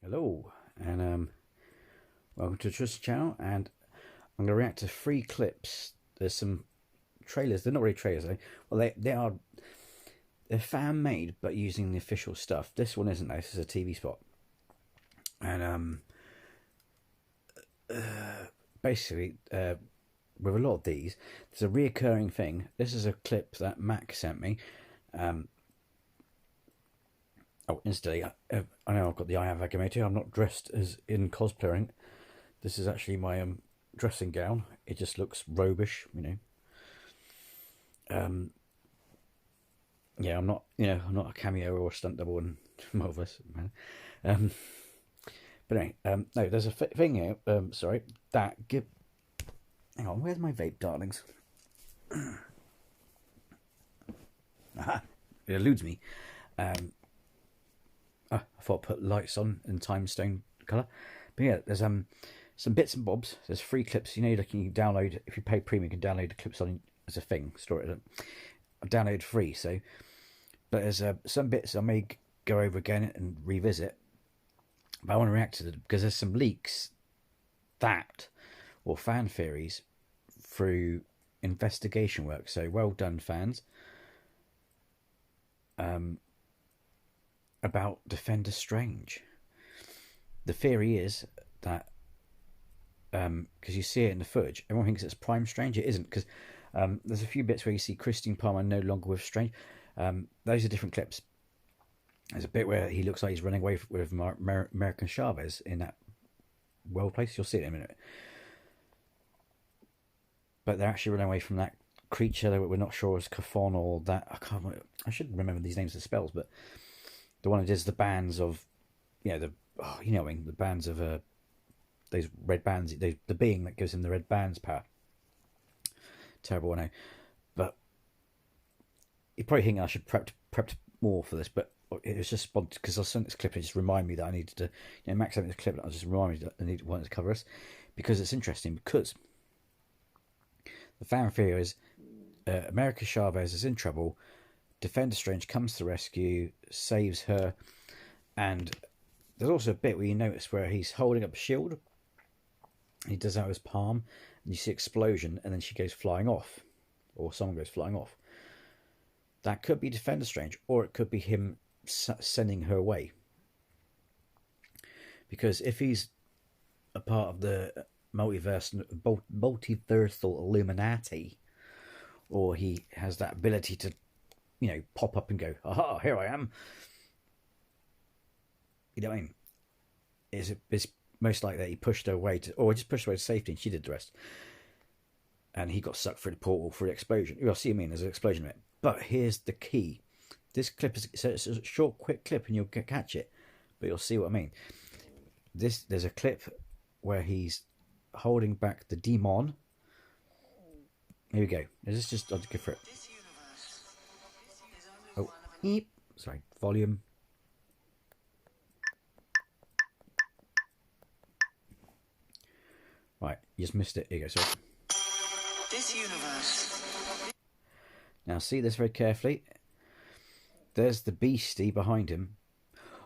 Hello, and welcome to Trust Channel. And I'm going to react to 3 clips. There's some trailers. They're not really trailers, though. Well, they are. They're fan made, but using the official stuff. This one isn't. Though. This is a TV spot, and basically, with a lot of these, there's a reoccurring thing. This is a clip that Mac sent me. Oh, instantly, I know I've got the eye of Agamotto. I'm not dressed as in cosplaying. This is actually my dressing gown. It just looks robish, you know. Yeah, I'm not, I'm not a cameo or a stunt double in Marvelous, man. But anyway, no, there's a thing here. Sorry, that give. Hang on, where's my vape, darlings? Aha, it eludes me. I thought I'd put lights on in time stone colour. But yeah, there's some bits and bobs. There's 3 clips. You know, like you can download, if you pay premium, you can download the clips on as a thing, store it. I downloaded free, so. But there's some bits I may go over again and revisit. But I want to react to them because there's some leaks that, or fan theories, through investigation work. So well done, fans. About Defender Strange. The theory is that because you see it in the footage, everyone thinks it's Prime Strange. It isn't, because there's a few bits where you see Christine Palmer no longer with Strange. Those are different clips. There's a bit where he looks like he's running away with American Chavez in that world place. You'll see it in a minute. But they're actually running away from that creature that we're not sure is Kafon or that. I should remember these names of spells, but the one that does the bands of, the bands of those red bands, the being that gives him the red bands power. Terrible, I know, but you probably think I should prepped more for this, but it was just spontaneous because I sent this clip and it just reminded me that I needed to. Max sent this clip and I just reminded me that I wanted to cover this because it's interesting. Because the fan theory is America Chavez is in trouble. Defender Strange comes to rescue, saves her, and there's also a bit where you notice where he's holding up a shield. He does that with his palm, and you see explosion, and then she goes flying off, or someone goes flying off. That could be Defender Strange, or it could be him sending her away. Because if he's a part of the multiversal Illuminati, or he has that ability to, pop up and go, aha, here I am. You know what I mean? It's most likely that he pushed her away or just pushed her away to safety and she did the rest. And he got sucked through the portal for the explosion. You'll see what I mean, there's an explosion in it. But here's the key. This clip it's a short, quick clip and you'll catch it. But you'll see what I mean. There's a clip where he's holding back the demon. Here we go. Is this just, I'll just go for it. Oh, eep. Sorry, volume. Right, you just missed it. Here you go, sorry. This universe. Now see this very carefully. There's the beastie behind him.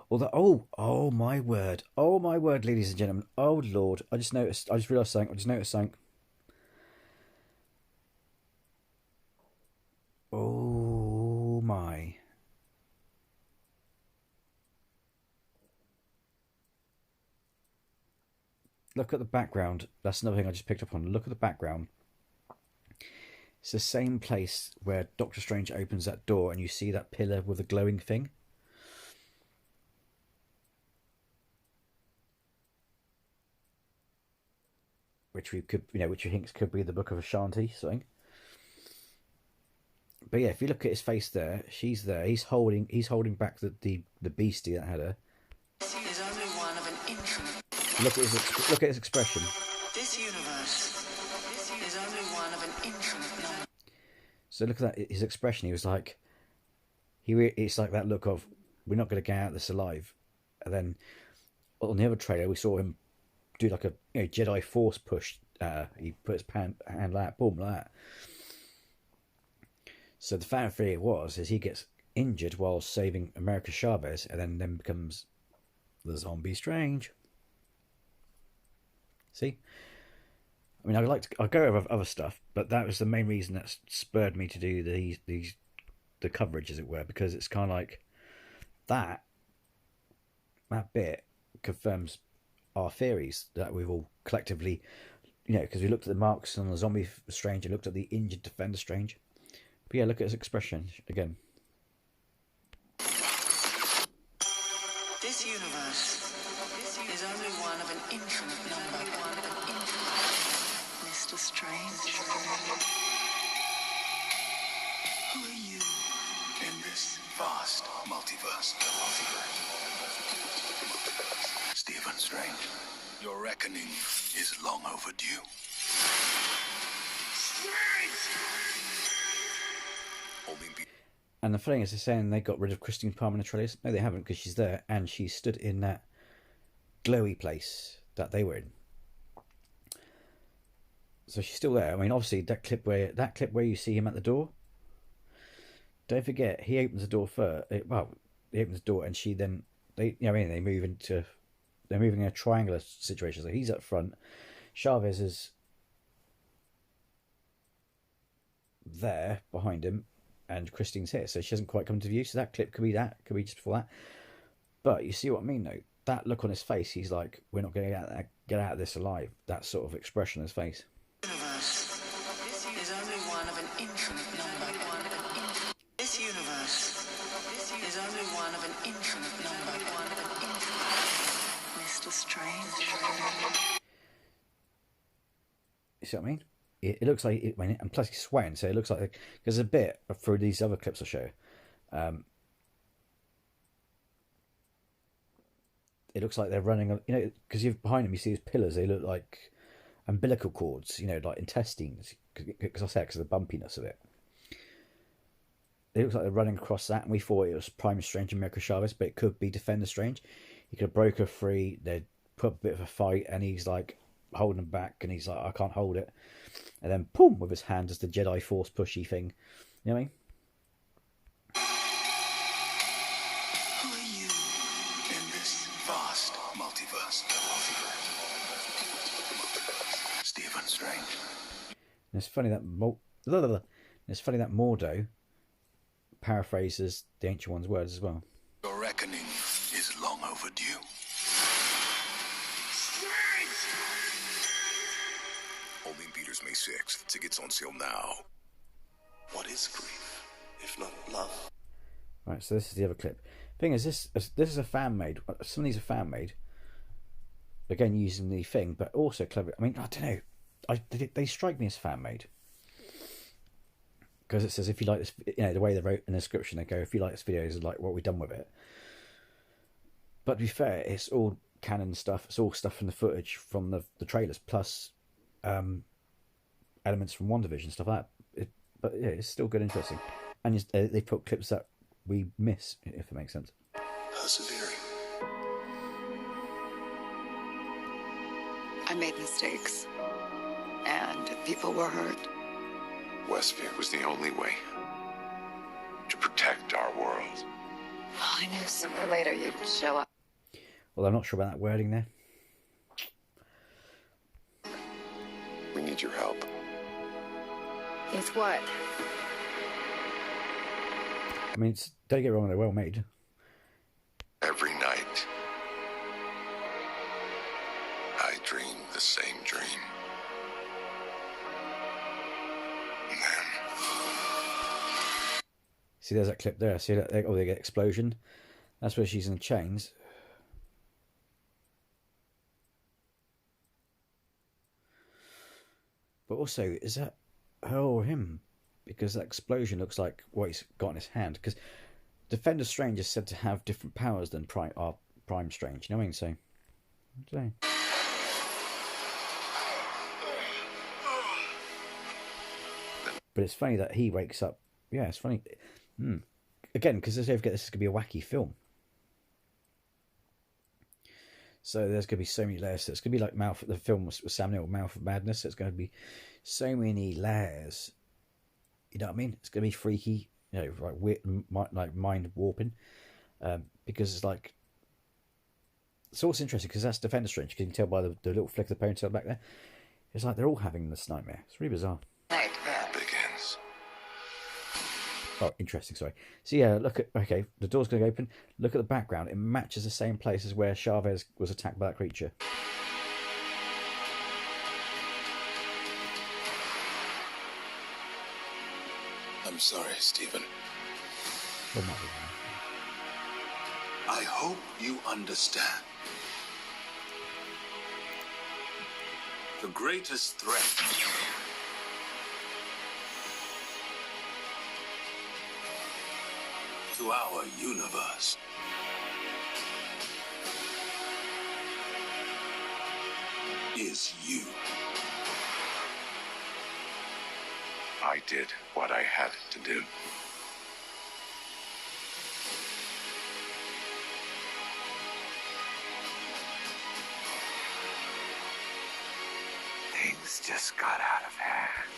Although, oh my word, ladies and gentlemen, oh Lord, I just realised something. Oh my. Look at the background. That's another thing I just picked up on. Look at the background. It's the same place where Doctor Strange opens that door and you see that pillar with a glowing thing. Which we think could be the Book of Ashanti, something. But yeah, if you look at his face there, she's there. He's holding back the beastie that had her. Is only one of an infinite. Look at his expression. This universe is only one of an infinite number. So look at that, his expression. He was like, it's like that look of, we're not going to get out of this alive. And then on the other trailer, we saw him do like a Jedi Force push. He put his hand like that, boom, like that. So the fan theory is he gets injured while saving America Chavez, and then becomes The Zombie Strange. See? I mean, I'll go over other stuff, but that was the main reason that spurred me to do the coverage, as it were, because it's kind of like that bit confirms our theories that we've all collectively, because we looked at the marks on the Zombie Strange and looked at the injured Defender Strange. But yeah, look at his expression again. This universe is only one of an infinite number. Mr. Strange. Who are you in this vast multiverse? Stephen Strange, your reckoning is long overdue. And the thing is, they're saying they got rid of Christine Palmer Trellis. No, they haven't, because she's there, and she stood in that glowy place that they were in. So she's still there. I mean, obviously, that clip where you see him at the door. Don't forget, he opens the door first. He opens the door, and she then they're moving in a triangular situation. So he's up front. Chavez is there behind him, and Christine's here, so she hasn't quite come to view. So that clip could be just before that. But you see what I mean, though. That look on his face, he's like, "We're not going to get out of this alive." That sort of expression on his face. Universe is only one of an infinite number. This universe is only one of an infinite number. Mr. Strange. You see what I mean? It looks like and plus he's sweating, so it looks like there's a bit through these other clips I'll show. It looks like they're running, because behind him you see these pillars. They look like umbilical cords, like intestines, because of the bumpiness of it. It looks like they're running across that, and we thought it was Prime Strange and America Chavez, but it could be Defender Strange. He could have broke her free. They'd put a bit of a fight, and he's like holding him back, and he's like, "I can't hold it." And then, boom, with his hand, as the Jedi Force pushy thing. You know what I mean? Who are you in this vast multiverse? Stephen Strange. And it's funny that Mordo paraphrases the Ancient One's words as well. Your reckoning is long overdue. Holding Peters May 6th. Tickets on sale now. What is grief, if not love? Right, so this is the other clip. Thing is, this is a fan made. Some of these are fan made. Again, using the thing, but also clever. I mean, I don't know. They strike me as fan made. Because it says, if you like this, the way they wrote in the description, they go, if you like this video, is like what we've done with it. But to be fair, it's all canon stuff. It's all stuff from the footage from the trailers, plus elements from WandaVision, stuff like that. But yeah, it's still good, interesting. And they put clips that we miss, if it makes sense. Persevering. I made mistakes, and people were hurt. Westview was the only way to protect our world. I knew sooner or later you'd show up. Well, I'm not sure about that wording there. We need your help. It's what? I mean, don't get me wrong, they're well made. Every night, I dream the same dream. And then... See, there's that clip there. See that? Oh, they get explosion. That's where she's in chains. But also, is that her or him? Because that explosion looks like what he's got in his hand. Because Defender Strange is said to have different powers than Prime Strange. You know what I mean? So, I don't know. But it's funny that he wakes up. Yeah, it's funny. Again, because don't forget, this is going to be a wacky film. So there's going to be so many layers. So it's going to be like the film with Sam Neill, Mouth of Madness. So it's going to be so many layers. You know what I mean? It's going to be freaky, like weird, like mind warping, because it's like it's also interesting because that's Defender Strange. You can tell by the little flick of the ponytail back there. It's like they're all having this nightmare. It's really bizarre. Nightmare. Begins. Oh, interesting, sorry. So yeah, look at, okay, the door's going to open. Look at the background. It matches the same place as where Chavez was attacked by that creature. I'm sorry, Stephen. Well, might be wrong. I hope you understand. The greatest threat to our universe is you. I did what I had to do. Things just got out of hand.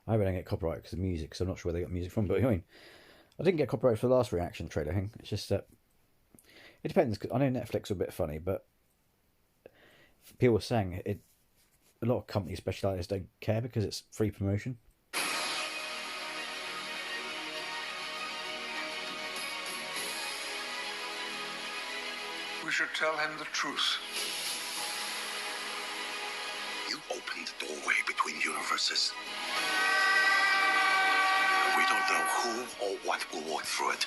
I hope I don't get copyright because of music, because I'm not sure where they got music from. But I mean, I didn't get copyright for the last reaction trailer thing. It's just that it depends. Cause I know Netflix are a bit funny, but people were saying it. A lot of companies, specialized, don't care because it's free promotion. We should tell him the truth. You opened the doorway between universes. We don't know who or what will walk through it.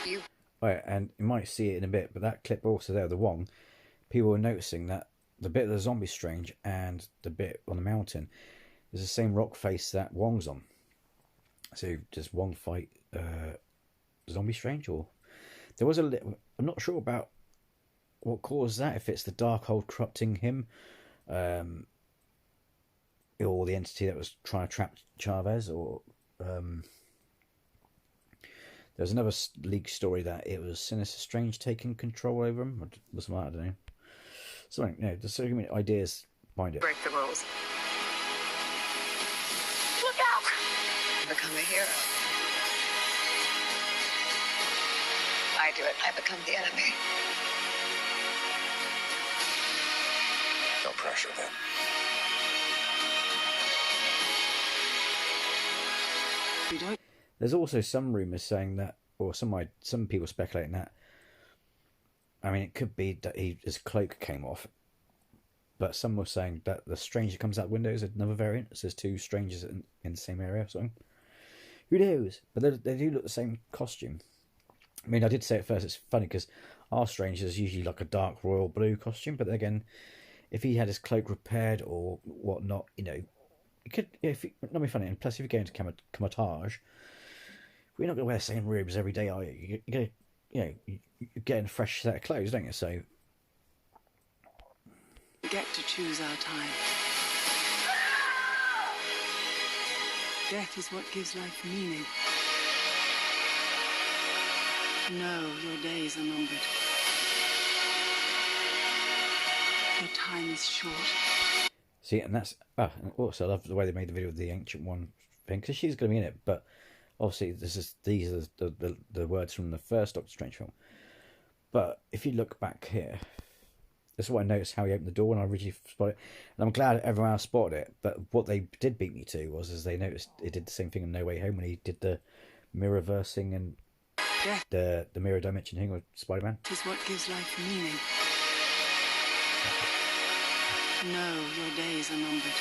You. Right, and you might see it in a bit, but that clip also there, the Wong, people were noticing that the bit of the Zombie Strange and the bit on the mountain is the same rock face that Wong's on. So does Wong fight Zombie Strange, or there was a little? I'm not sure about what caused that. If it's the Darkhold corrupting him, or the entity that was trying to trap Chavez, or there's another leaked story that it was Sinister Strange taking control over him, or something like that, I don't know. Something, you know, there's so many ideas behind it. Break the rules. Look out! Become a hero. I do it. I become the enemy. No pressure then. You don't. There's also some rumours saying that, or some people speculating that, I mean, it could be that his cloak came off, but some were saying that the Strange that comes out the window is another variant. So there's two strangers in the same area or something. Who knows? But they do look the same costume. I mean, I did say at first it's funny because our Strange is usually like a dark royal blue costume, but again, if he had his cloak repaired or whatnot, you know, it could, not be funny. And plus, if you're going to Kamar-Taj, we're not going to wear the same robes every day, are you? You're going to, you know, you're getting a fresh set of clothes, don't you? So We get to choose our time. Death is what gives life meaning. No, your days are numbered. Your time is short. see, and that's and also I love the way they made the video with the Ancient One thing because she's going to be in it, but obviously these are the words from the first Doctor Strange film. But if you look back here, this is what I noticed how he opened the door when I originally spotted it. And I'm glad everyone else spotted it. But what they did beat me to was they noticed it did the same thing in No Way Home when he did the mirror versing and the mirror dimension thing with Spider-Man. It is what gives life meaning. No, your days are numbered.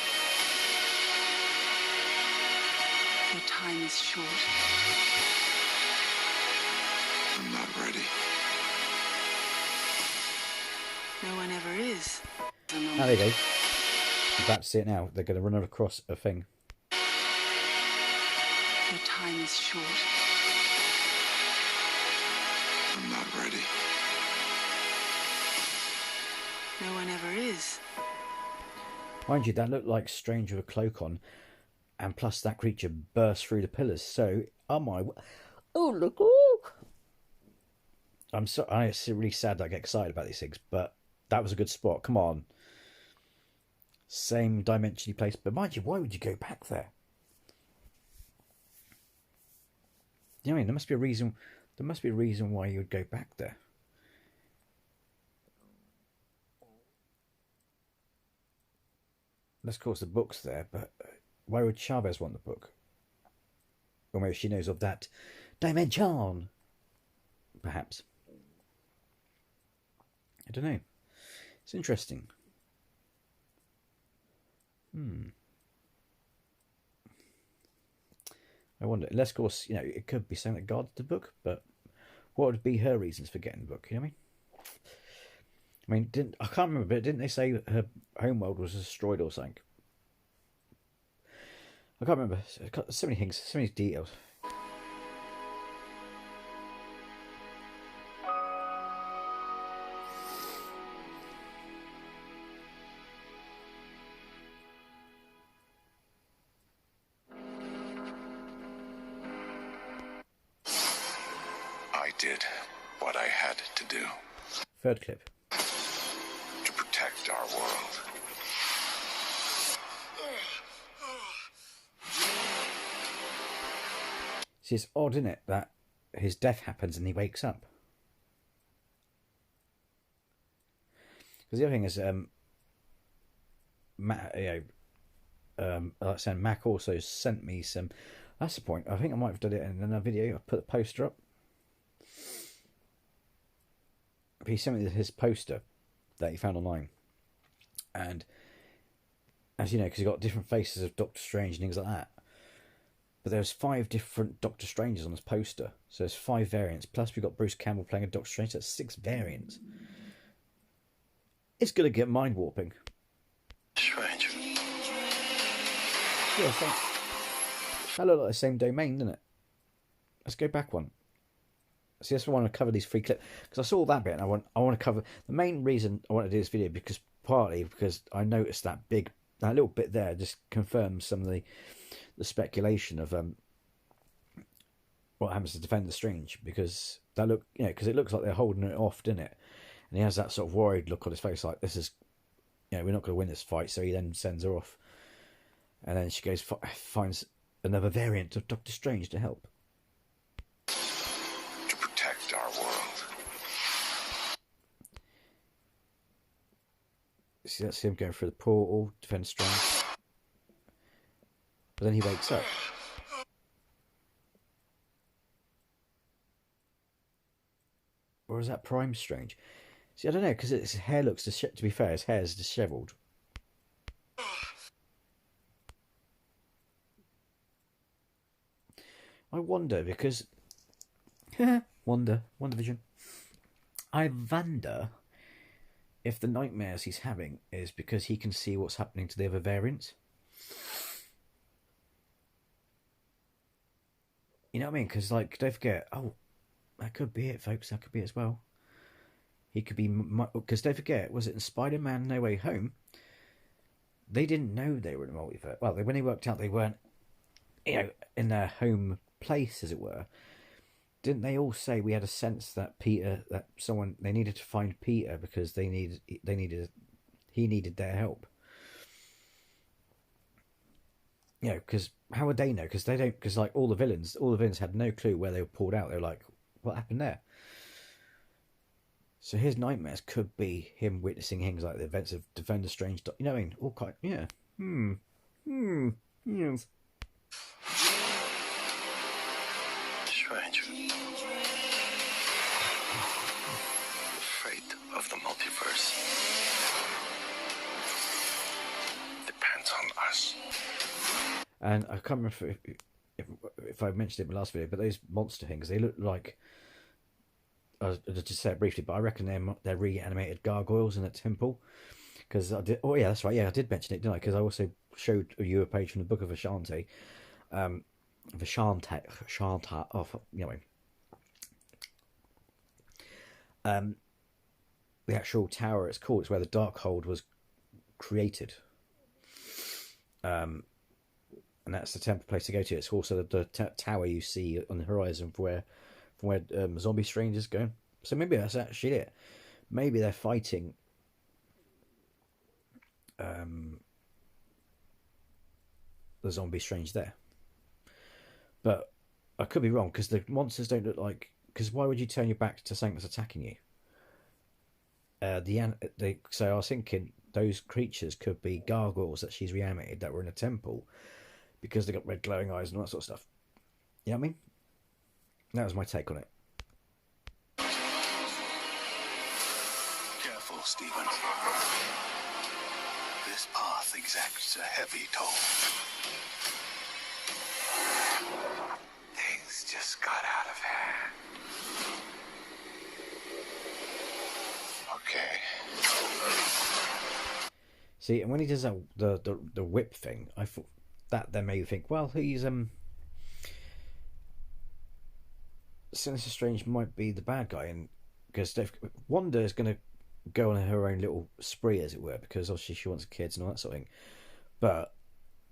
Your time is short. I'm not ready. No one ever is. Oh, there you go. I'm about to see it now. They're going to run across a thing. Your time is short. I'm not ready. No one ever is. Mind you, that looked like Strange with a cloak on, and plus that creature burst through the pillars. So, oh my, oh look, oh! I'm so, it's really sad that I get excited about these things, but that was a good spot. Come on, same dimension placed, but mind you, why would you go back there? You know what I mean? There must be a reason. There must be a reason why you would go back there. Of course, the book's there, but why would Chavez want the book? Or maybe she knows of that dimension. Perhaps. I don't know. It's interesting. I wonder. Unless, of course, it could be saying that God's the book, but what would be her reasons for getting the book? You know what I mean? I can't remember, but didn't they say her homeworld was destroyed or something? I can't remember. So many things, so many details. I did what I had to do Third clip. to protect our world. See, it's odd, isn't it, that his death happens and he wakes up. Because the other thing is, Mac, like I said, Mac also sent me some. That's the point. I think I might have done it in another video. I put the poster up. He sent me his poster that he found online, and as you know, because he got different faces of Doctor Strange and things like that. But there's 5 different Doctor Stranges on this poster, so there's 5 variants. Plus, we've got Bruce Campbell playing a Doctor Strange. That's 6 variants. It's gonna get mind warping. Strange. Yeah, thanks. That looked like the same domain, didn't it? Let's go back one. See, that's why I want to cover these 3 clips, because I saw that bit and I want to cover the main reason I want to do this video, because partly because I noticed that little bit there just confirms some of the speculation of what happens to Defender Strange, because because it looks like they're holding it off, doesn't it? And he has that sort of worried look on his face, like this is, we're not going to win this fight. So he then sends her off, and then she goes finds another variant of Doctor Strange to help. To protect our world. See, that's him going through the portal, Defender Strange. But then he wakes up. Or is that Prime Strange? See, I don't know, because his hair looks, to be fair, his hair is dishevelled. I wonder, because... WandaVision. I wonder if the nightmares he's having is because he can see what's happening to the other variants. You know what I mean? Because, don't forget, that could be it, folks, that could be it as well. He could be, because don't forget, was it in Spider-Man No Way Home? They didn't know they were in the multiverse. Well, when they worked out they weren't, in their home place, as it were. Didn't they all say we had a sense that they needed to find Peter because he needed their help? Because how would they know? Because they don't. Because all the villains had no clue where they were pulled out. They were like, "What happened there?" So his nightmares could be him witnessing things like the events of Defender Strange. You know what I mean? All kind. Yeah. Yes. Strange. The fate of the multiverse depends on us. And I can't remember if I mentioned it in my last video, but those monster things, they look like, I just said it briefly, but I reckon they're reanimated gargoyles in a temple. Because I did, oh yeah, that's right, yeah, I did mention it, didn't I? Because I also showed you a page from the Book of Ashanti. Vashanta, the actual tower it's called, it's where the Darkhold was created. And that's the temple place to go to. It's also the tower you see on the horizon from where Zombie Strange is going. So maybe that's actually it. Maybe they're fighting the Zombie Strange there. But I could be wrong because the monsters don't look like. Because why would you turn your back to something that's attacking you? So I was thinking those creatures could be gargoyles that she's reanimated that were in a temple because they got red glowing eyes and all that sort of stuff. You know what I mean? That was my take on it. Careful, Stephen. This path exacts a heavy toll. Things just got out of hand. Okay. See, and when he does that, the whip thing, I thought that then made me think, well, he's Sinister Strange might be the bad guy, and because Wanda is going to go on her own little spree, as it were, because obviously she wants kids and all that sort of thing. But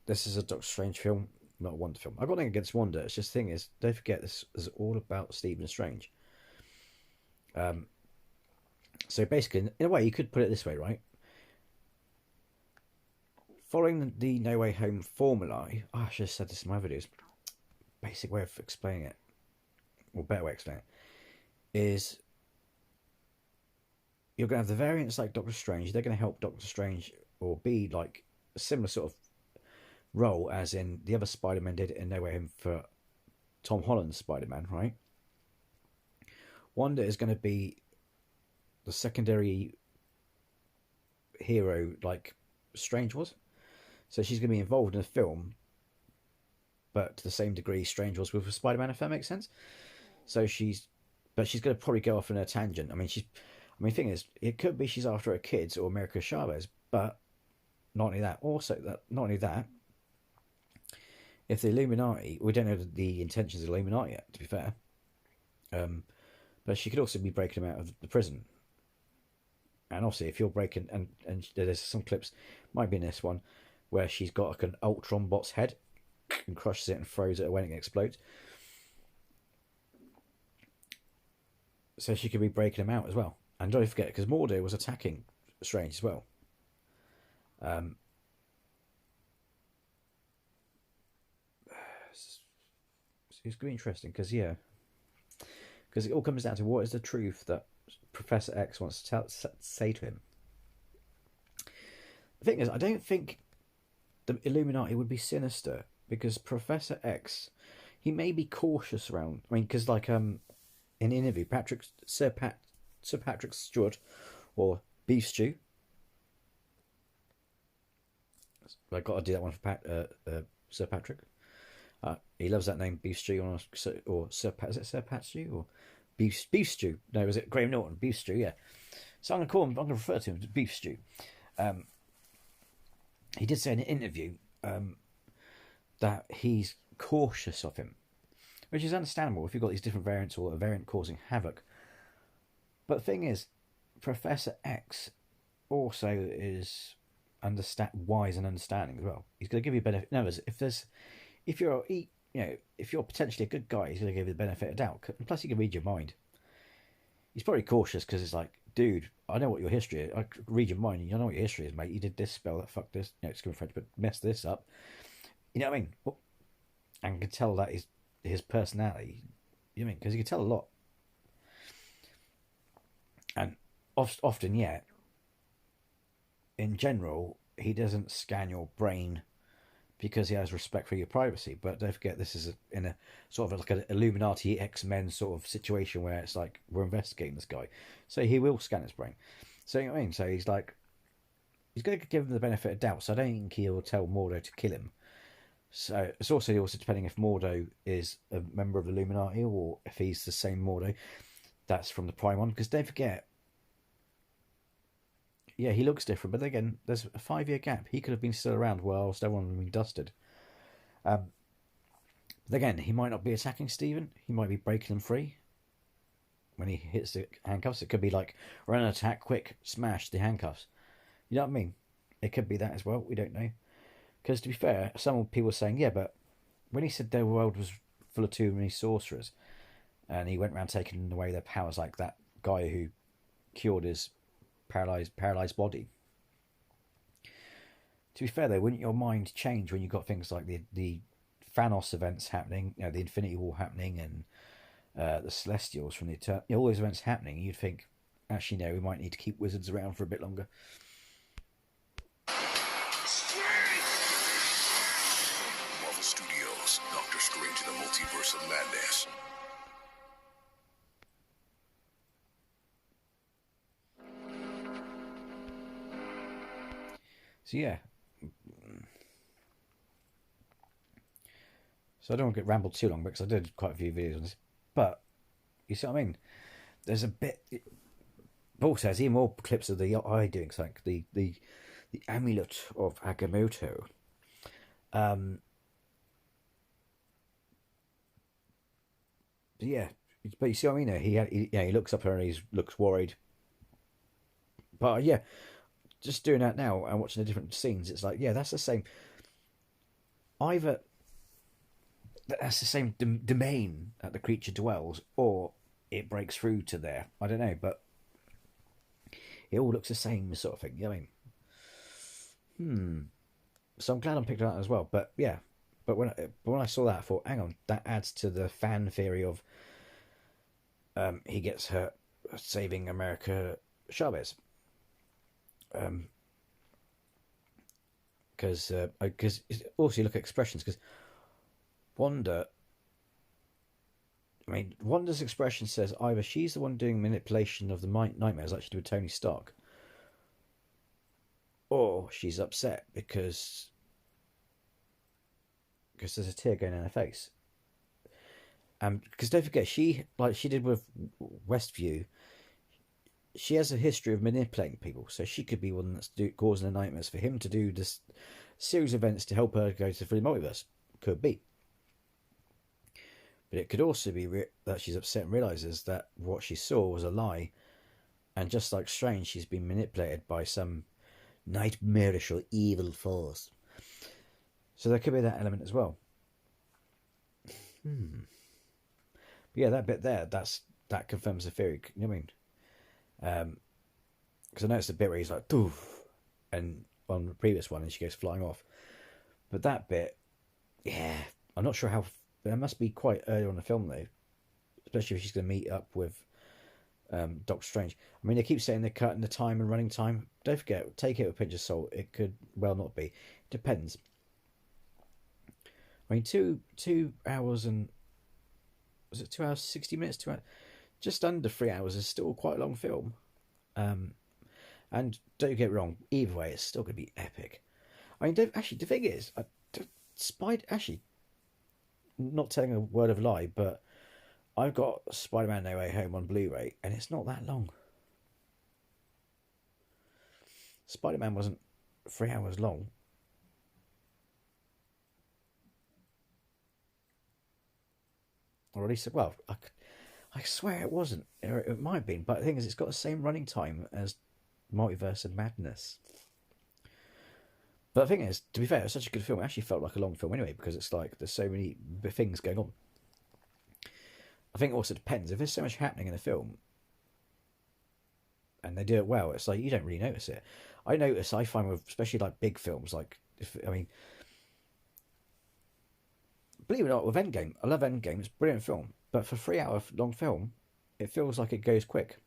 this is a Doctor Strange film, not a Wanda film. I've got nothing against Wanda. It's just the thing is, don't forget this is all about Stephen Strange. So basically, in a way, you could put it this way, right? Following the No Way Home formula, I should have said this in my videos. Basic way of explaining it, or better way of explaining it, is you're going to have the variants like Doctor Strange. They're going to help Doctor Strange or be like a similar sort of role as in the other Spider-Man did in No Way Home for Tom Holland's Spider-Man, right? Wanda is going to be the secondary hero like Strange was. So she's going to be involved in a film, but to the same degree Strange was with Spider-Man, if that makes sense. So she's going to probably go off on a tangent. I mean, the thing is, it could be she's after her kids or America Chavez, but not only that. Not only that, if the Illuminati, we don't know the intentions of the Illuminati yet, to be fair. But she could also be breaking them out of the prison. And obviously, if you're breaking, and there's some clips, might be in this one, where she's got like an Ultron bot's head and crushes it and throws it when it explodes. So she could be breaking them out as well. And don't forget, because Mordo was attacking Strange as well. It's going to be interesting because it all comes down to what is the truth that Professor X wants to say to him. The thing is, I don't think the Illuminati would be sinister because Professor X, he may be cautious around. I mean, because like in an interview, Sir Patrick Stewart or Beef Stew. I got to do that one for Sir Patrick. He loves that name, Beef Stew, or Sir Pat. Is it Sir Pat Stew or Beef Stew? No, was it Graham Norton? Beef Stew, yeah. So I'm going to call him. I'm going to refer to him as Beef Stew. He did say in an interview that he's cautious of him, which is understandable if you've got these different variants or a variant causing havoc. But the thing is, Professor X also is wise and understanding as well. He's going to give you benefit. No, if you're potentially a good guy, he's going to give you the benefit of doubt. Plus, he can read your mind. He's probably cautious because it's like, dude, I know what your history is. I read your mind. You know what your history is, mate. You did this spell, that fucked this. Excuse me French, but messed this up. You know what I mean? And can tell that is his personality. You know what I mean? Because he can tell a lot. And often, yeah, in general, he doesn't scan your brain because he has respect for your privacy. But don't forget, this is in a sort of like an Illuminati X-Men sort of situation where it's like, we're investigating this guy. So he will scan his brain. So you know what I mean? So he's like, he's going to give him the benefit of doubt. So I don't think he'll tell Mordo to kill him. So it's also depending if Mordo is a member of the Illuminati or if he's the same Mordo that's from the Prime one. Because don't forget, yeah, he looks different, but again, there's a 5-year gap. He could have been still around whilst everyone had been dusted. But again, he might not be attacking Stephen. He might be breaking him free when he hits the handcuffs. It could be like, run an attack, quick, smash the handcuffs. You know what I mean? It could be that as well. We don't know. Because to be fair, some people were saying, yeah, but when he said their world was full of too many sorcerers, and he went around taking away their powers, like that guy who cured his paralyzed body. To be fair though, wouldn't your mind change when you got things like the Thanos events happening, you know, the Infinity War happening, and the Celestials from the all those events happening, you'd think, actually, no, we might need to keep wizards around for a bit longer. Marvel Studios, Doctor Strange in the Multiverse of Madness. So yeah. So I don't want to get rambled too long because I did quite a few videos on this. But you see what I mean? There's a bit. Paul says even more clips of the eye doing something. The amulet of Agamotto. Yeah, but you see what I mean? He looks up at her and he looks worried. But yeah, just doing that now and watching the different scenes, it's like, yeah, that's the same. Either that's the same domain that the creature dwells, or it breaks through to there. I don't know, but it all looks the same sort of thing. You know what I mean? So I'm glad I'm picked it out as well. But yeah, but when I saw that, I thought, hang on, that adds to the fan theory of he gets hurt saving America Chavez. Because also you look at expressions, because Wanda's expression says either she's the one doing manipulation of the nightmares like she did with Tony Stark, or she's upset because there's a tear going down her face. Because don't forget, she, like she did with Westview, she has a history of manipulating people, so she could be one that's causing the nightmares for him to do this series of events to help her go to the multiverse. Could be. But it could also be that she's upset and realises that what she saw was a lie, and just like Strange, she's been manipulated by some nightmarish or evil force. So there could be that element as well. But yeah, that bit there, that confirms the theory. You know what I mean? Because I noticed the bit where he's like, doof, and on the previous one, and she goes flying off. But that bit, yeah, I'm not sure how. It must be quite early on in the film, though, especially if she's going to meet up with Doctor Strange. I mean, they keep saying they're cutting the time and running time. Don't forget, take it with a pinch of salt. It could well not be. It depends. I mean, 2 hours and was it 2 hours 60 minutes? 2 hours, just under 3 hours is still quite a long film. And don't get me wrong, either way, it's still going to be epic. I mean, actually, the thing is, not telling a word of lie, but I've got Spider-Man No Way Home on Blu-ray, and it's not that long. Spider-Man wasn't 3 hours long. Or at least, well, I swear it wasn't. It might have been, but the thing is, it's got the same running time as Multiverse of Madness. But the thing is, to be fair, it's such a good film. It actually felt like a long film anyway, because it's like there's so many things going on. I think it also depends. If there's so much happening in a film, and they do it well, it's like you don't really notice it. I find with especially like big films, like believe it or not, with Endgame, I love Endgame. It's a brilliant film, but for a 3 hour long film, it feels like it goes quick.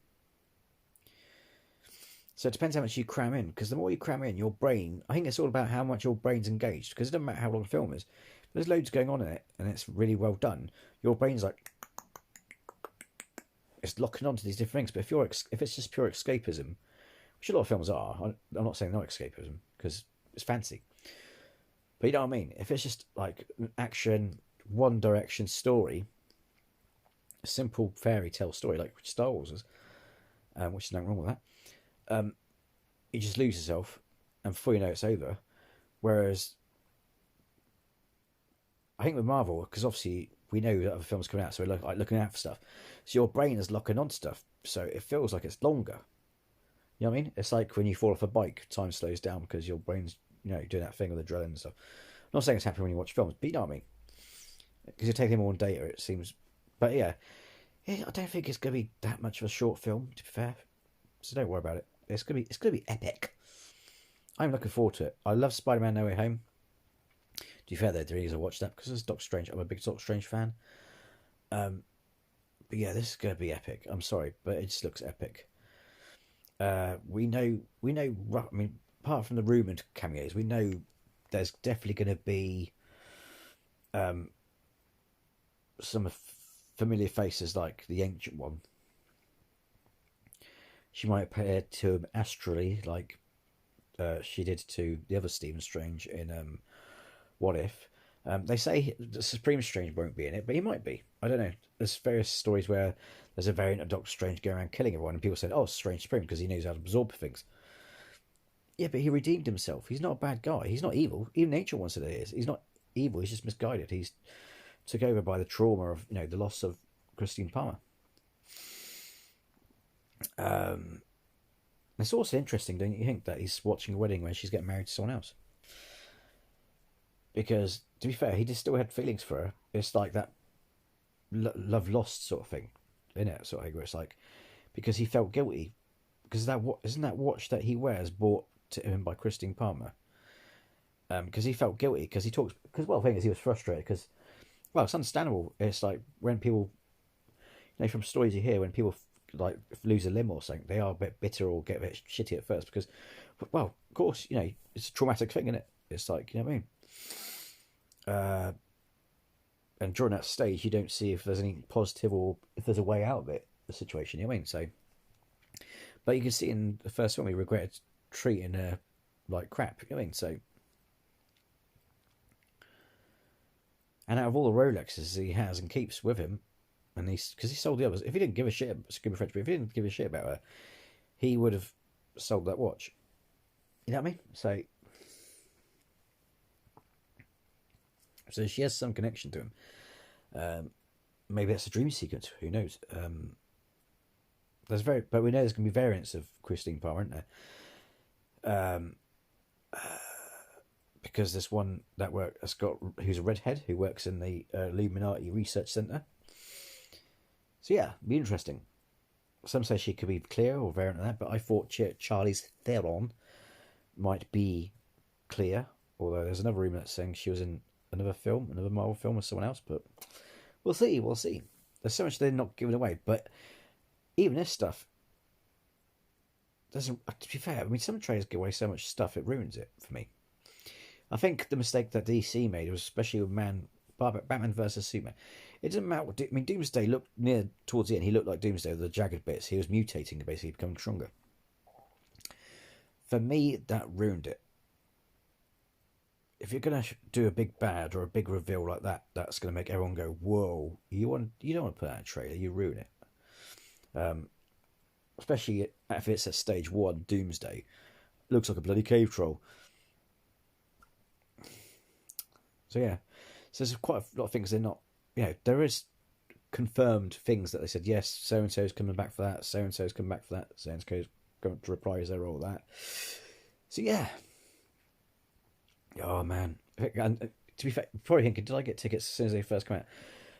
So it depends how much you cram in, because the more you cram in, your brain, I think it's all about how much your brain's engaged, because it doesn't matter how long the film is. There's loads going on in it, and it's really well done. Your brain's like, it's locking onto these different things. But if it's just pure escapism, which a lot of films are, I'm not saying not escapism, because it's fancy. But you know what I mean? If it's just like an action, one direction story, a simple fairy tale story, like Star Wars is, which is nothing wrong with that. You just lose yourself, and before you know it's over. Whereas I think with Marvel, because obviously we know that other films coming out, so we're like looking out for stuff. So your brain is locking on stuff, so it feels like it's longer. You know what I mean? It's like when you fall off a bike, time slows down because your brain's doing that thing with adrenaline and stuff. I'm not saying it's happening when you watch films, but you know what I mean? Because you're taking more on data, it seems. But yeah, I don't think it's going to be that much of a short film, to be fair. So don't worry about it. It's gonna be epic. I'm looking forward to it. I love Spider-Man No Way Home. To be fair, though, there is a watch that because it's Doctor Strange. I'm a big Doctor Strange fan. But yeah, this is going to be epic. I'm sorry, but it just looks epic. We know. I mean, apart from the rumored cameos, we know there's definitely going to be some familiar faces like the Ancient One. She might appear to him astrally, like she did to the other Stephen Strange in What If. They say the Supreme Strange won't be in it, but he might be. I don't know. There's various stories where there's a variant of Doctor Strange going around killing everyone, and people said, "Oh, Strange Supreme," because he knows how to absorb things. Yeah, but he redeemed himself. He's not a bad guy. He's not evil. Even Nature wants it is. He's not evil. He's just misguided. He's took over by the trauma of the loss of Christine Palmer. It's also interesting, don't you think, that he's watching a wedding when she's getting married to someone else? Because, to be fair, he just still had feelings for her. It's like that love lost sort of thing, isn't it? Sort of, where it's like, because he felt guilty. Because isn't that watch that he wears bought to him by Christine Palmer? Because he felt guilty, because he talks, because, well, the thing is, he was frustrated, because, well, it's understandable. It's like when people, from stories you hear, when people like lose a limb or something, they are a bit bitter or get a bit shitty at first because, well, of course, it's a traumatic thing, isn't it? It's like, you know what I mean? And during that stage, you don't see if there's any positive or if there's a way out of it, the situation, you know what I mean? So, but you can see in the first film, he regretted treating her like crap, you know what I mean? So, and out of all the Rolexes he has and keeps with him, and because he sold the others. If he didn't give a shit, Scuba French, but if he didn't give a shit about her, he would have sold that watch. You know what I mean? So she has some connection to him. Maybe that's a dream sequence. Who knows? But we know there's going to be variants of Christine Palmer, isn't there? Because there's one who's a redhead who works in the Illuminati Research Centre. So yeah, be interesting. Some say she could be clear or variant of that, but I thought Charlize Theron might be clear. Although there's another rumour that's saying she was in another Marvel film with someone else. But we'll see. There's so much they're not giving away. But even this stuff doesn't. To be fair, I mean, some trailers give away so much stuff it ruins it for me. I think the mistake that DC made was especially with Batman versus Superman. It doesn't matter. I mean, Doomsday looked near towards the end. He looked like Doomsday with the jagged bits. He was mutating and basically becoming stronger. For me, that ruined it. If you're gonna do a big bad or a big reveal like that, that's gonna make everyone go, "Whoa!" You don't want to put out a trailer. You ruin it. Especially if it's at stage 1, Doomsday. Looks like a bloody cave troll. So yeah, so there's quite a lot of things they're not. There is confirmed things that they said, yes, so and so is coming back for that, so and so is coming back for that, so and so is going to reprise their role that. So yeah. Oh man, and to be fair, probably thinking, did I get tickets as soon as they first come out?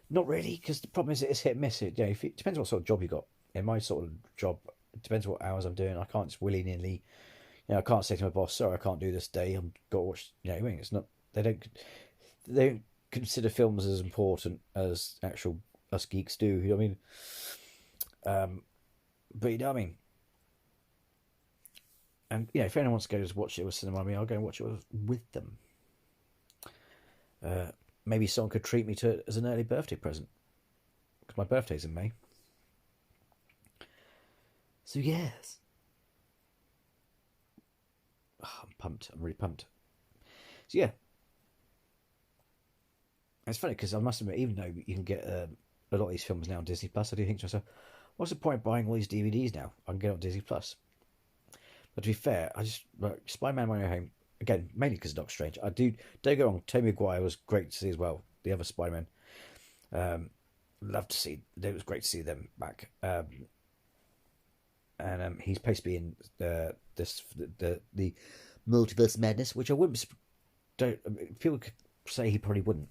Not really, because the problem is it's hit and miss. It depends what sort of job you got. In my sort of job, it depends what hours I'm doing. I can't just willy nilly. I can't say to my boss, "Sorry, I can't do this day. I'm got to watch." I mean, it's not. They don't consider films as important as actual us geeks do. You know what I mean? But you know what I mean? And if anyone wants to go to watch it with Cinema, I'll go and watch it with them. Maybe someone could treat me to it as an early birthday present, because my birthday's in May. So yes. I'm pumped. I'm really pumped. So yeah. It's funny because I must admit, even though you can get a lot of these films now on Disney Plus, I do think to myself, what's the point of buying all these DVDs now? I can get it on Disney Plus. But to be fair, Spider-Man: No Way Home, again, mainly because of Doctor Strange. Don't get wrong, Tobey Maguire was great to see as well. The other Spider-Man, love to see. It was great to see them back. And he's supposed to be in the Multiverse Madness, which I wouldn't. People could say he probably wouldn't.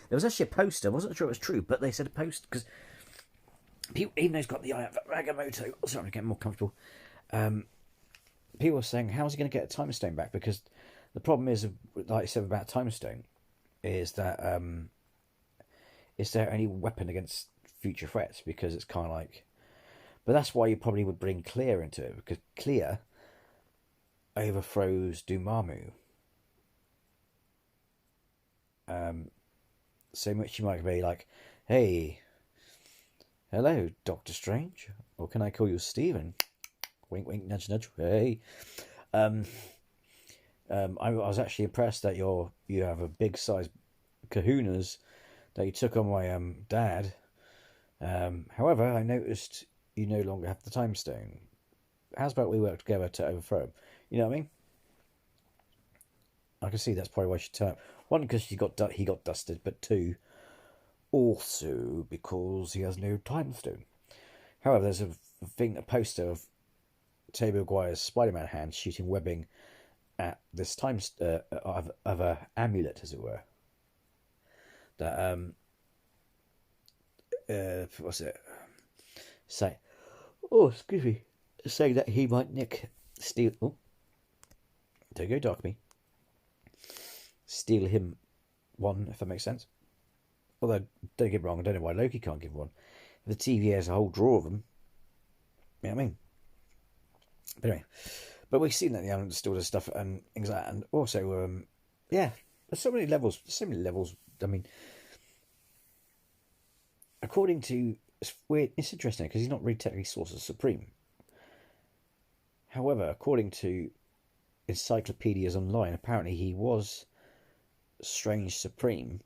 There was actually a poster. I wasn't sure it was true, but they said a poster because even though he's got the eye of Agamotto, sorry, I'm getting more comfortable. People were saying, "How is he going to get a time stone back?" Because The problem is, like I said about Time Stone, is that is there any weapon against future threats? Because it's kind of like, but that's why you probably would bring Clea into it, because Clea overthrows Dormammu. So much she might be like, "Hey, hello, Doctor Strange, or can I call you Stephen?" Wink, wink, nudge, nudge. Hey, I was actually impressed that you have a big size kahunas that you took on my dad. However, I noticed you no longer have the Time Stone. How's about we work together to overthrow him? You know what I mean? I can see that's probably why she turned up. One, because he got dusted, but two, also because he has no Time Stone. However, there's a poster of Tobey Maguire's Spider-Man hand shooting webbing at this of a amulet, as it were. That what's it? Say, oh, excuse me, saying that he might steal. Oh, don't go dark me. Steal him one, if that makes sense. Although, don't get me wrong, I don't know why Loki can't give one. If the TVA has a whole drawer of them, you know what I mean? But anyway, but we've seen that the Element still does stuff and things like that, and also, yeah, there's so many levels. I mean, according to, it's weird, it's interesting because he's not really technically Sorcerer Supreme. However, according to encyclopedias online, apparently he was Strange Supreme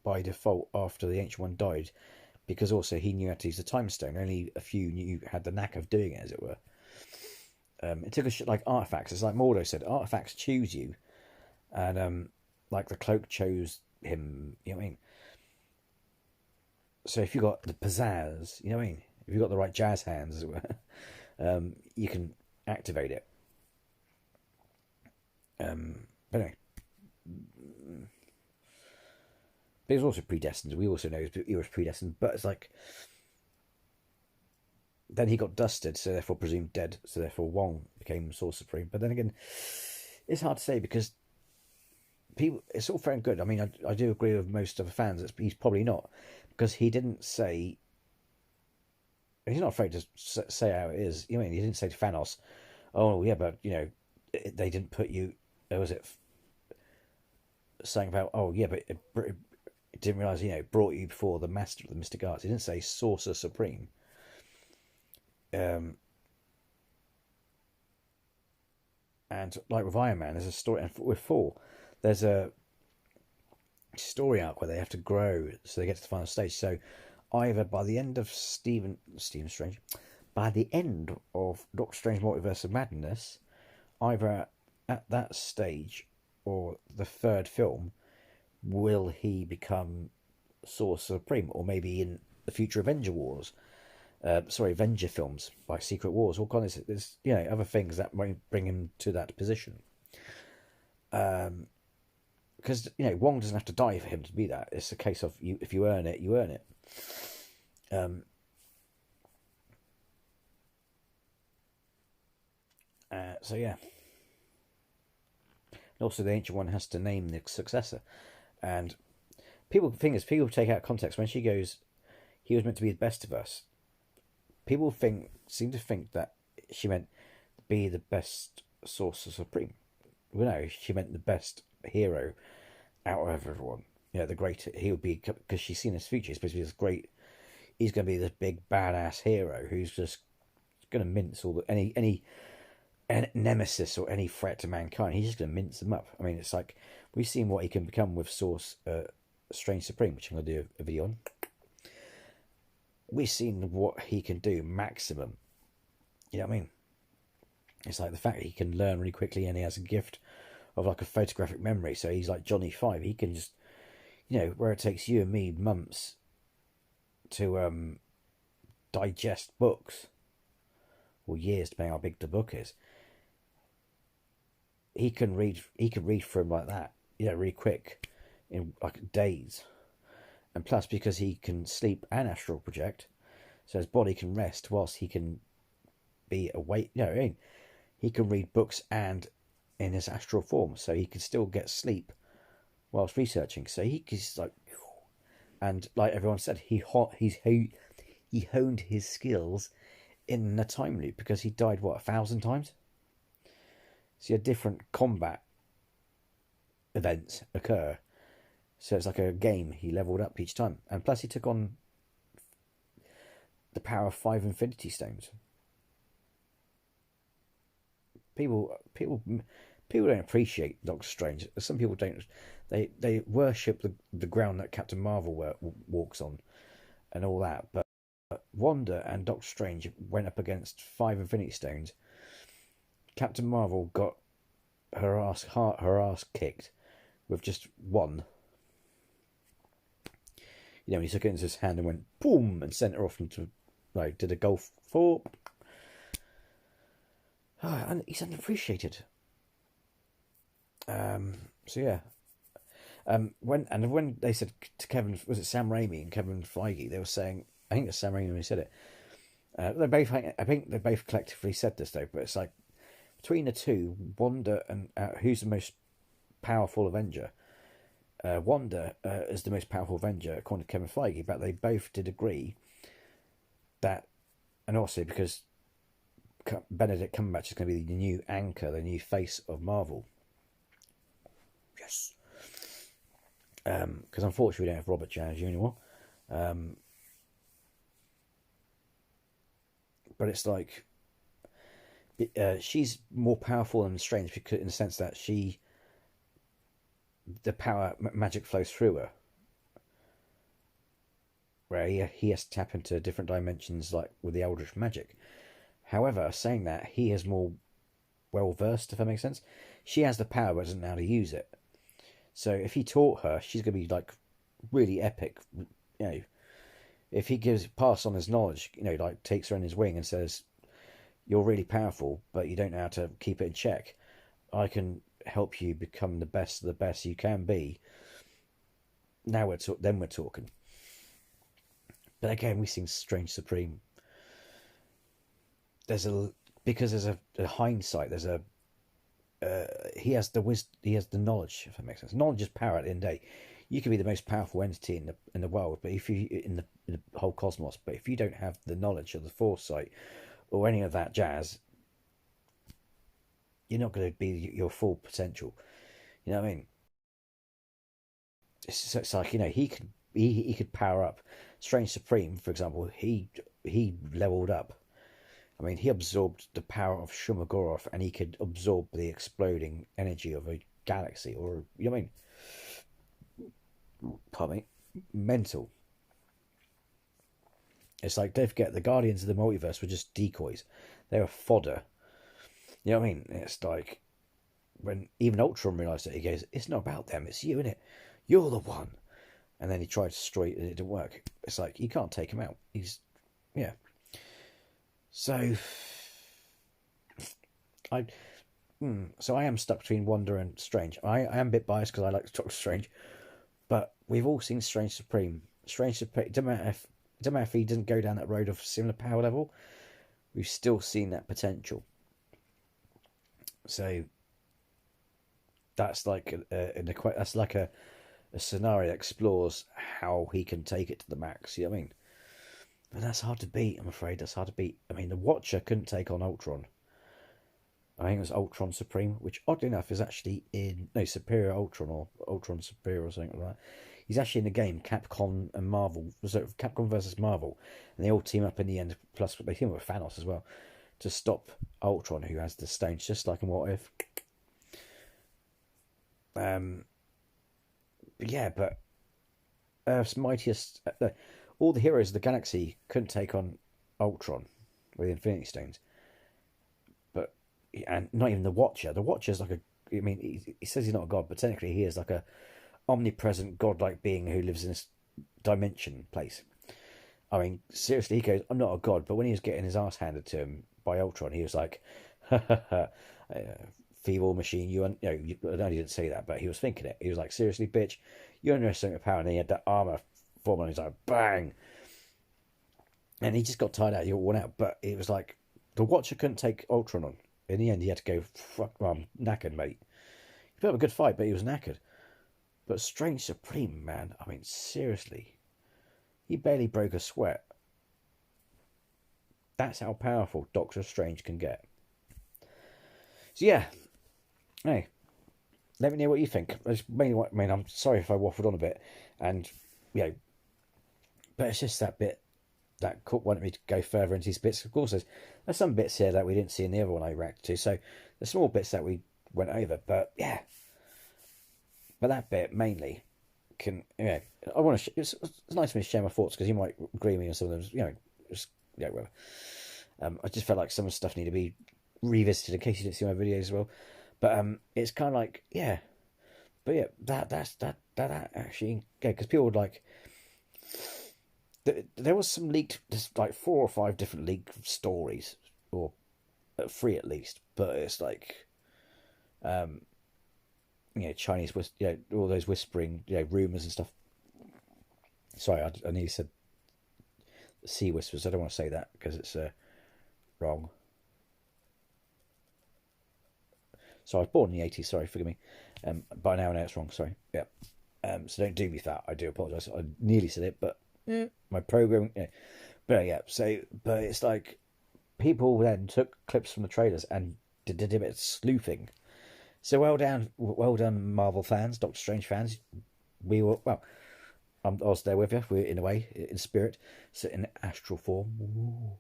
by default after the Ancient One died, because also he knew how to use the Time Stone. Only a few had the knack of doing it, as it were. It took a shit like artifacts. It's like Mordo said, artifacts choose you, and like the cloak chose him. You know what I mean? So if you got the pizzazz, you know what I mean? If you got the right jazz hands, as it were, you can activate it. But anyway, but he was also predestined. We also know he was predestined, but it's like then he got dusted, so therefore presumed dead, so therefore Wong became Sorcerer Supreme. But then again, it's hard to say because people, it's all fair and good. I mean, I do agree with most of the fans that he's probably not, because he didn't say, he's not afraid to say how it is. You know what I mean? He didn't say to Thanos, "Oh yeah, but you know, they didn't put you." Or was it saying about, "Oh yeah, but it didn't realize, you know, brought you before the master of the mystic arts." He didn't say Sorcerer Supreme. And like with Iron Man, there's a story, and with Thor, there's a story arc where they have to grow so they get to the final stage. So either by the end of Stephen Strange, by the end of Doctor Strange Multiverse of Madness, either at that stage or the third film, will he become Sorcerer Supreme, or maybe in the future Avenger Wars, Avenger films like Secret Wars, all kinds of, there's, you know, other things that might bring him to that position. Because you know, Wong doesn't have to die for him to be that. It's a case of you. If you earn it, you earn it. So yeah. And also, the Ancient One has to name the successor, and people take out context when she goes, "He was meant to be the best of us." People seem to think that she meant be the best Sorcerer Supreme. Well, no, she meant the best hero out of everyone. You know, the great, he would be, because she's seen his future. He's supposed to be this great, he's going to be this big badass hero who's just going to mince all any nemesis or any threat to mankind. He's just going to mince them up. I mean, it's like, we've seen what he can become with Strange Supreme, which I'm going to do a video on. We've seen what he can do maximum. You know what I mean? It's like the fact that he can learn really quickly, and he has a gift of like a photographic memory. So he's like Johnny Five. He can just, you know, where it takes you and me months to digest books, or years, depending how big the book is. He can read through them like that, you know, really quick, in like days. And plus, because he can sleep and astral project, so his body can rest whilst he can be awake. You know what I mean? He can read books and in his astral form, so he could still get sleep whilst researching. So he's like, and like everyone said, he honed his skills in the time loop because he died 1,000 times. So you had different combat events occur. So it's like a game. He leveled up each time, and plus he took on the power of 5 Infinity Stones. People don't appreciate Doctor Strange. Some people don't. They worship the ground that Captain Marvel walks on, and all that. But Wanda and Doctor Strange went up against 5 Infinity Stones. Captain Marvel got her ass kicked with just one. You know, he took it into his hand and went boom and sent her off into, like, did a golf four. Oh, and he's unappreciated. So yeah. When they said to Kevin, was it Sam Raimi and Kevin Feige? They were saying, I think it's Sam Raimi who said it. I think they both collectively said this though, but it's like between the two, Wanda and who's the most powerful Avenger? Wanda is the most powerful Avenger according to Kevin Feige, but they both did agree that, and also because Benedict Cumberbatch is going to be the new anchor, the new face of Marvel. Yes. Because unfortunately we don't have Robert Downey Jr. anymore. But it's like she's more powerful than Strange because, in the sense that the power magic flows through her, where he has to tap into different dimensions, like with the Eldritch magic. However, saying that, he is more well versed, if that makes sense. She has the power, but doesn't know how to use it. So if he taught her, she's going to be like really epic. You know, if he pass on his knowledge, you know, like takes her in his wing and says, "You're really powerful, but you don't know how to keep it in check. I can help you become the best of the best you can be." Now we're talking. But again, we sing Strange Supreme. There's a hindsight. There's he has the wisdom. He has the knowledge. If that makes sense, knowledge is power. At the end of the day, you can be the most powerful entity in the world, but if you in the whole cosmos, but if you don't have the knowledge or the foresight or any of that jazz, you're not going to be your full potential. You know what I mean? It's like, you know, he could power up. Strange Supreme, for example, he leveled up. I mean, he absorbed the power of Shumagorov, and he could absorb the exploding energy of a galaxy, or, you know what I mean? Pardon me. Mental. It's like, don't forget, the Guardians of the Multiverse were just decoys. They were fodder. You know what I mean? It's like, when even Ultron realised it, he goes, "It's not about them, it's you, innit? You're the one." And then he tried to destroy it, and it didn't work. It's like, you can't take him out. Yeah. So I am stuck between Wanda and Strange. I am a bit biased because I like Doctor Strange, but we've all seen Strange Supreme. Strange Supreme. It doesn't matter if he doesn't go down that road of similar power level. We've still seen that potential. So that's like a scenario that explores how he can take it to the max. You know what I mean? But that's hard to beat, I'm afraid. That's hard to beat. I mean, the Watcher couldn't take on Ultron. I think it was Ultron Supreme, which oddly enough is actually Superior Ultron, or Ultron Superior or something like that. He's actually in the game Capcom and Marvel, so Capcom versus Marvel, and they all team up in the end. Plus, they team up with Thanos as well to stop Ultron, who has the stones, just like in What If. But Earth's mightiest. All the heroes of the galaxy couldn't take on Ultron with Infinity Stones. And not even the Watcher. The Watcher's like he says he's not a god, but technically he is like a omnipresent godlike being who lives in this dimension place. I mean, seriously, he goes, "I'm not a god," but when he was getting his ass handed to him by Ultron, he was like, "Feeble machine, you know, he didn't say that, but he was thinking it. He was like, "Seriously, bitch, you underestimate your power." And then he had that armor form on, he's like, bang, and he just got tired out, he got worn out. But it was like the Watcher couldn't take Ultron on. in the end, he had to go, fuck, well, I'm knackered, mate. He put up a good fight, but he was knackered. But Strange Supreme, man, I mean, seriously. He barely broke a sweat. That's how powerful Doctor Strange can get. So, yeah. Hey, let me know what you think. That's mainly what I mean. I'm sorry if I waffled on a bit. And, you know, but it's just that bit that Cook wanted me to go further into these bits. Of course, there's some bits here that we didn't see in the other one I reacted to. So, the small bits that we went over. But, yeah. But that bit, mainly, can, yeah, I want to, it's nice for me to share my thoughts, because you might agree with me on some of them, you know, just, yeah, whatever. I just felt like some of the stuff needed to be revisited in case you didn't see my videos as well. But it's kind of like, yeah. But yeah, that actually, yeah, because people would like, there was some leaked, there's like 4 or 5 different leaked stories, or 3 at least, but it's like, you know, Chinese, you know, all those whispering, you know, rumours and stuff. Sorry, I nearly said sea whispers. I don't want to say that because it's wrong. So I was born in the 80s, sorry, forgive me. By now I know it's wrong, sorry. Yeah. So don't do me for that. I do apologise. I nearly said it, but my programming, yeah. But yeah, so, but it's like, people then took clips from the trailers and did a bit of sleuthing. So well done, Marvel fans, Doctor Strange fans. We were, well, I was there with you. We're in a way, in spirit, so in astral form, ooh,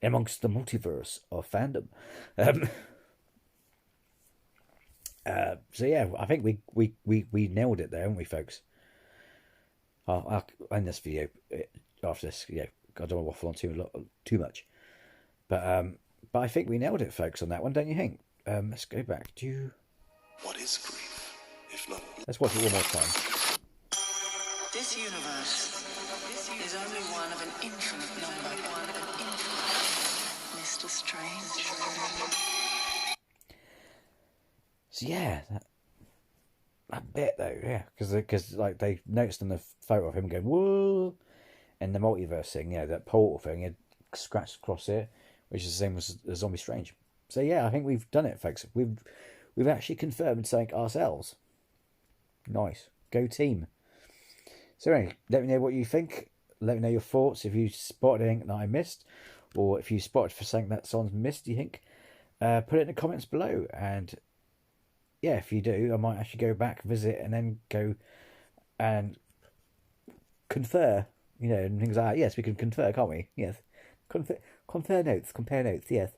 amongst the multiverse of fandom. So yeah, I think we nailed it there, haven't we, folks? I'll end this video after this. Yeah, I don't want to waffle on too much, but I think we nailed it, folks, on that one, don't you think? Let's go back to. What is grief, if not? Let's watch it one more time. This universe is only one of an infinite number. Mr. Strange. So yeah, that bit though, yeah, because like they noticed in the photo of him going whoa, and the multiverse thing, yeah, that portal thing, it scratched across it, which is the same as Zombie Strange. So yeah, I think we've done it, folks. We've actually confirmed something ourselves. Nice, go team. So anyway, let me know what you think. Let me know your thoughts. If you spotted anything that I missed, or if you spotted for something that someone's missed, you think, put it in the comments below. And yeah, if you do, I might actually go back, visit, and then go and confer, you know, and things like that. Yes, we can confer, can't we? Yes, compare notes. Yes.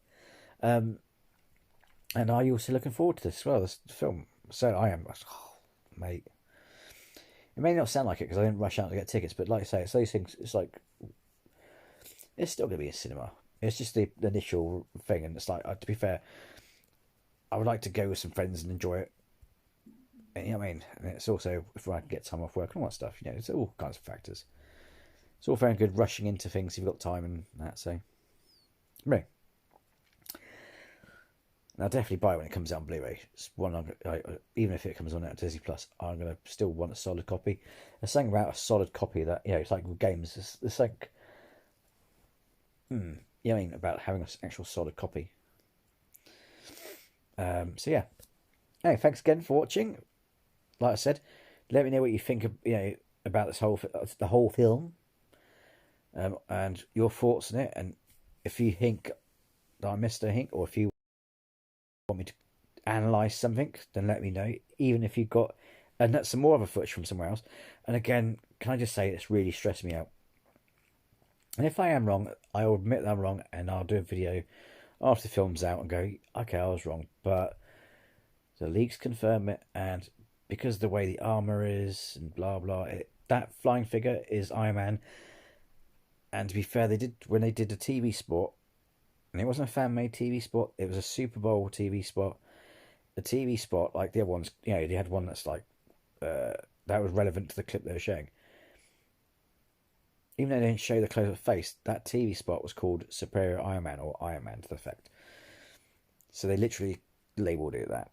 And are you also looking forward to this as well, this film? So I am. Oh, mate. It may not sound like it because I didn't rush out to get tickets, but like I say, it's those things, it's like, it's still going to be a cinema. It's just the initial thing, and it's like, to be fair, I would like to go with some friends and enjoy it. And, you know what I mean? And it's also, if I can get time off work and all that stuff, you know, it's all kinds of factors. It's all very good rushing into things if you've got time and that, so. Anyway. And I'll definitely buy it when it comes out on Blu-ray. It's one, even if it comes on at Disney Plus, I'm going to still want a solid copy. There's something about a solid copy that, you know, it's like with games. It's like, you know what I mean, about having an actual solid copy. So yeah. Anyway, thanks again for watching. Like I said, let me know what you think of, you know, about this the whole film, and your thoughts on it. And if you think that I missed a hint, or if you want me to analyse something, then let me know. Even if you've got some more other footage from somewhere else. And again, can I just say it's really stressed me out. And if I am wrong, I will admit that I'm wrong, and I'll do a video after the film's out and go, okay, I was wrong. But the leaks confirm it, and because of the way the armour is and blah blah, that flying figure is Iron Man. And to be fair, when they did the TV spot, and it wasn't a fan-made TV spot, it was a Super Bowl TV spot. The TV spot, like the other ones, you know, they had one that's like, that was relevant to the clip they were showing. Even though they didn't show the close-up face, that TV spot was called Superior Iron Man, or Iron Man to the effect. So they literally labelled it that.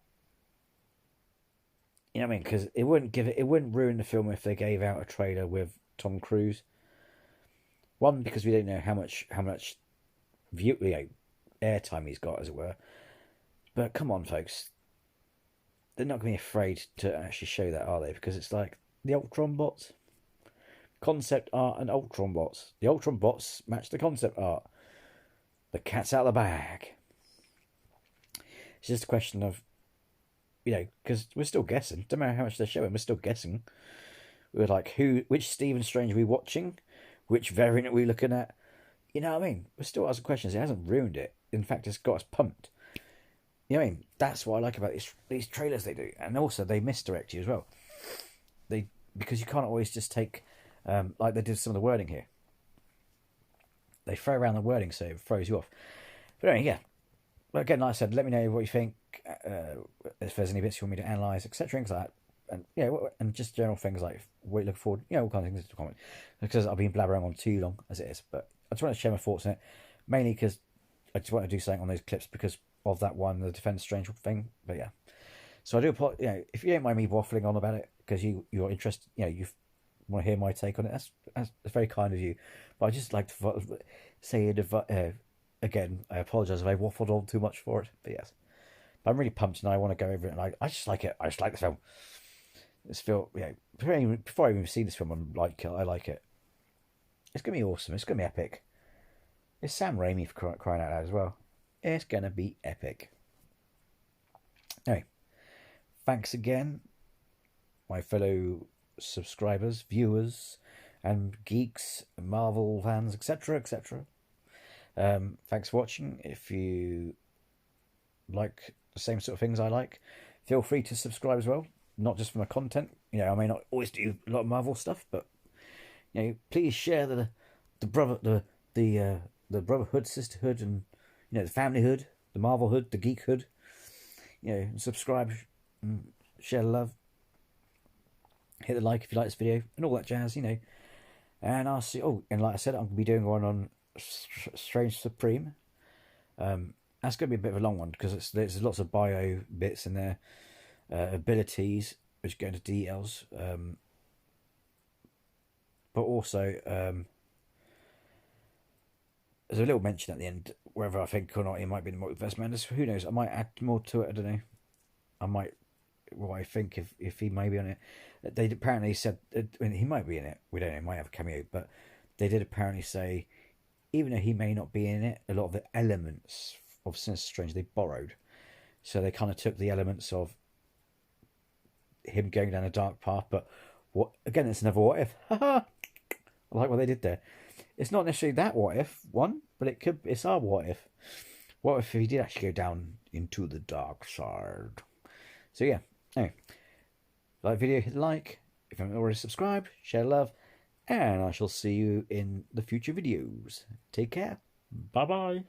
You know what I mean? Because it wouldn't ruin the film if they gave out a trailer with Tom Cruise. One, because we don't know how much airtime he's got, as it were. But come on, folks. They're not going to be afraid to actually show that, are they? Because it's like the Ultron bots. Concept art and Ultron bots. The Ultron bots match the concept art. The cat's out of the bag. It's just a question of, because we're still guessing. Don't matter how much they're showing, we're still guessing. We're like, which Stephen Strange are we watching? Which variant are we looking at? You know what I mean? We're still asking questions. It hasn't ruined it. In fact, it's got us pumped. You know what I mean? That's what I like about these trailers they do. And also, they misdirect you as well. Because you can't always just take, like they did some of the wording here. They throw around the wording so it throws you off. But anyway, yeah. Well, again, like I said, let me know what you think. If there's any bits you want me to analyse, etc. Things like that. And and just general things like what you look forward, all kinds of things to comment. Because I've been blabbering on too long as it is. But I just want to share my thoughts on it. Mainly because I just want to do something on those clips because of that one, the Defense Strange thing. But yeah. So I do apologize, if you don't mind me waffling on about it, because you're interested, you want to hear my take on it, that's very kind of you. But I just like to say it again, I apologise if I waffled on too much for it. But yes. But I'm really pumped and I want to go over it, and I just like it. I just like the film. This film, before I even see this film, I like it. It's going to be awesome. It's going to be epic. It's Sam Raimi for crying out loud as well. It's going to be epic. Anyway, thanks again, my fellow subscribers, viewers, and geeks, Marvel fans, etc., etc. Thanks for watching. If you like the same sort of things I like, feel free to subscribe as well. Not just for my content. I may not always do a lot of Marvel stuff, but please share the brotherhood, sisterhood, and the familyhood, the Marvelhood, the geekhood. Subscribe, and share the love. Hit the like if you like this video, and all that jazz. And I'll see. Oh, and like I said, I'm gonna be doing one on Strange Supreme. That's gonna be a bit of a long one because there's lots of bio bits in there. Abilities, which go into details, but also there's a little mention at the end, whether I think or not it might be the Multiverse Madness. Who knows? I might add more to it. I don't know. I might. What I think if he may be on it. They apparently said he might be in it. We don't know. He might have a cameo, but they did apparently say even though he may not be in it, a lot of the elements of Sinister Strange they borrowed. So they kind of took the elements of him going down a dark path, but what again? It's another what if. I like what they did there. It's not necessarily that what if one, but it's our what if. What if he did actually go down into the dark side? So yeah. Anyway, like the video, hit like. If you haven't already subscribed, share love, and I shall see you in the future videos. Take care. Bye bye.